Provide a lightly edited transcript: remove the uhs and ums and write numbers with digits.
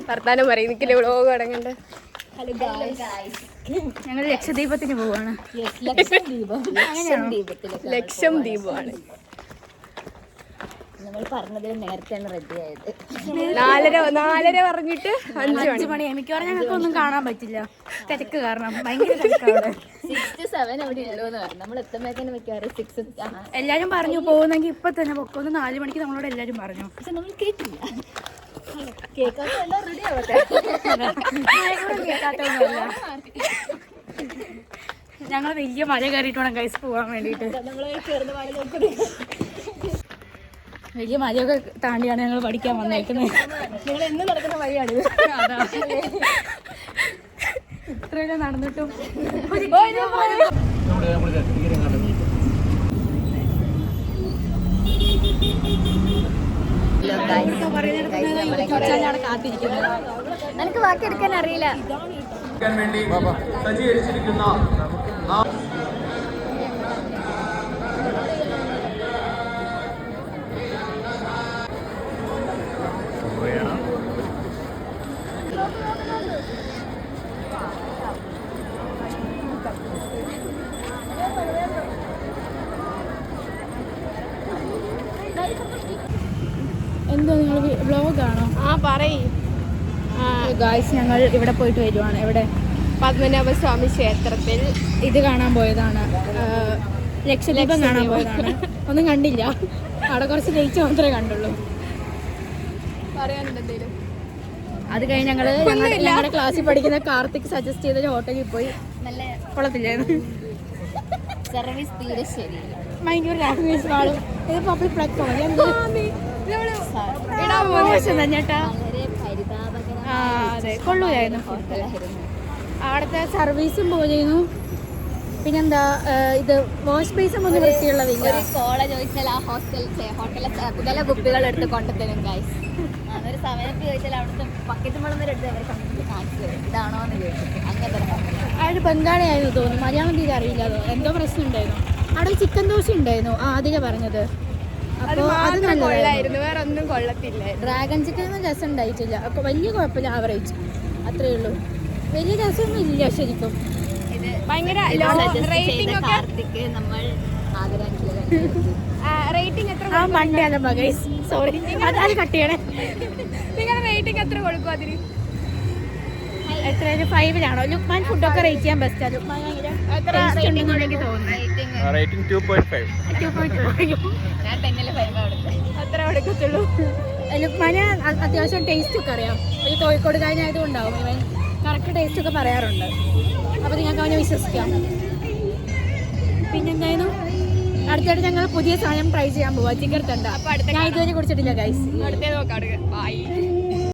വർത്താനം പറയും നിൽക്കില്ല വ്ളോഗ് അടങ്ങണ്ട. ഞങ്ങൾ ലക്ഷദ്വീപത്തിന് പോവാണ്. ലക്ഷം ദ്വീപമാണ്. നമ്മൾ പറഞ്ഞത് നേരത്തെയാണ് റെഡി ആയത്. 4:30 പറഞ്ഞിട്ട് 5 മണി. മിക്കവാറും ഞങ്ങൾക്കൊന്നും കാണാൻ പറ്റില്ല, തിരക്ക് കാരണം. ഭയങ്കര തിരക്കാണ്. 6 to 7 അവിടെ ഉള്ളൂന്ന് പറഞ്ഞു. നമ്മൾ എത്തുമ്പോഴേക്കും മിക്കവാറും 6. എല്ലാരും പറഞ്ഞു പോകുന്നെങ്കിൽ ഇപ്പൊ തന്നെ പൊക്കോന്ന്. 4 മണിക്ക് നമ്മളോട് എല്ലാരും പറഞ്ഞു. പക്ഷെ നമ്മൾ കേട്ടില്ല. കേൾക്കാത്ത എല്ലാം റെഡി ആവട്ടെ. കേൾക്കാത്തൊന്നുമല്ല. ഞങ്ങൾ വലിയ മല കയറിയിട്ട് വേണം കൈസ് പോവാൻ വേണ്ടിട്ട്. വലിയ മലയൊക്കെ താണ്ടിയാണ് ഞങ്ങൾ പഠിക്കാൻ വന്നേക്കുന്നത്. നിങ്ങൾ എന്ന് നടക്കുന്ന വഴിയാണ്. അതാ ഇത്രയൊക്കെ നടന്നിട്ടും കാത്തിരിക്കുന്നത്. എനിക്ക് ബാക്കി എടുക്കാൻ അറിയില്ല. സജ്ജീകരിച്ചിരിക്കുന്ന എന്തോ നിങ്ങൾ വ്ലോഗാണോ? പറയും. ഗായ്സ് ഞങ്ങൾ ഇവിടെ പോയിട്ട് വരുവാണ്. ഇവിടെ പത്മനാഭസ്വാമി ക്ഷേത്രത്തിൽ ഇത് കാണാൻ പോയതാണ്. ലക്ഷദ്വീപം കാണാൻ പോയതാണ്. ഒന്നും കണ്ടില്ല. അവിടെ കുറച്ച് ലൈറ്റ് മാത്രമേ കണ്ടുള്ളൂ. പറയാനുണ്ട് എന്തേലും? അത് കഴിഞ്ഞ് ഞങ്ങളുടെ ക്ലാസ്സിൽ പഠിക്കുന്ന കാർത്തിക് സജസ്റ്റ് ചെയ്തൊരു ഹോട്ടലിൽ പോയി. നല്ല കൊള്ളത്തില്ലായിരുന്നു. സർവീസ് തീരെ ശരിയില്ല. ഭയങ്കര ലാംഗ്വേജ് ആളും. ഇത് പബ്ലിക് പ്ലാറ്റ്ഫോം ചേട്ടാ. വളരെ പരിതാപകരമായ അതെ, കൊള്ളൂലായിരുന്നു. ഹോട്ടലായിരുന്നു. അവിടുത്തെ സർവീസും പോലെയായിരുന്നു. പിന്നെന്താ ഇത് വാഷ് ബേസും ഒന്ന് വൃത്തിയുള്ളതില്ല. ഒരു കോള ചോദിച്ചാൽ ആ ഹോട്ടലിലെ ചില കുപ്പികൾ എടുത്ത് കൊണ്ടുതരും ഗൈസ്. അതൊരു സമയത്ത് ചോദിച്ചാൽ അവിടുത്തെ പക്കറ്റ് വെള്ളം വരെ എടുത്ത് അവർ കാണിച്ചു തരും ഇതാണോ എന്ന് ചോദിച്ചിട്ട്. അങ്ങനത്തെ അയാൾ ബംഗാളിയായിരുന്നു തോന്നുന്നു, മലയാളം തീരെ അറിയില്ല. എന്തോ പ്രശ്നം ഉണ്ടായിരുന്നു. അവിടെ ചിക്കൻ ദോശ ഉണ്ടായിരുന്നു ആദ്യം പറഞ്ഞത്. അപ്പോൾ അത് നല്ലതായിരുന്നു, വേറെ ഒന്നും കൊള്ളത്തില്ല. ഡ്രാഗൺ ചിക്കനൊന്നും രസം ഉണ്ടായിട്ടില്ല. അപ്പോൾ വലിയ കുഴപ്പമില്ല, ആവറേജ് അത്രയേ ഉള്ളൂ. വലിയ രസമൊന്നും ഇല്ല ശരിക്കും. ഭയങ്കര കാർത്തിക് നമ്മൾ റേറ്റിംഗ് എത്ര? ആ മണ്ടേ അല്ല ഗൈസ്, സോറി, അത് കട്ട് ചെയ്യണേ. നിങ്ങളുടെ റേറ്റിംഗ് എത്ര കൊടുക്കും അതിന്? എത്ര 5-ലാണോ? ലുക്മാൻ ഫുഡൊക്കെ റേറ്റ് ചെയ്യാൻ ബെസ്റ്റാണ്. ലുക്മാൻ എനിക്ക് തോന്നുന്നത് റേറ്റിംഗ് 2.5. 2.5. ഞാൻ 10-ൽ 5 അവിടുത്തെ. അത്ര കൊടുക്കത്തുള്ളൂ. ലുക്മാന് അത്യാവശ്യം ടേസ്റ്റ് ഒക്കെ അറിയാം. ഒരു കോഴിക്കോട് കഴിഞ്ഞായിട്ടും ഉണ്ടാവും. ഇവൻ കറക്റ്റ് ടേസ്റ്റ് ഒക്കെ പറയാറുണ്ട്. അപ്പോൾ നിങ്ങൾക്ക് അവനെ വിശ്വസിക്കാം. പിന്നെന്തായിരുന്നു, അടുത്തായിട്ട് ഞങ്ങൾ പുതിയ സാധനം ട്രൈ ചെയ്യാൻ പോവാ, ചിക്കൻ തണ്ട. ഞാൻ ഇതുവരെ കുടിച്ചിട്ടില്ല ഗൈസ്. അടുത്തേ നോക്കാം. ബൈ.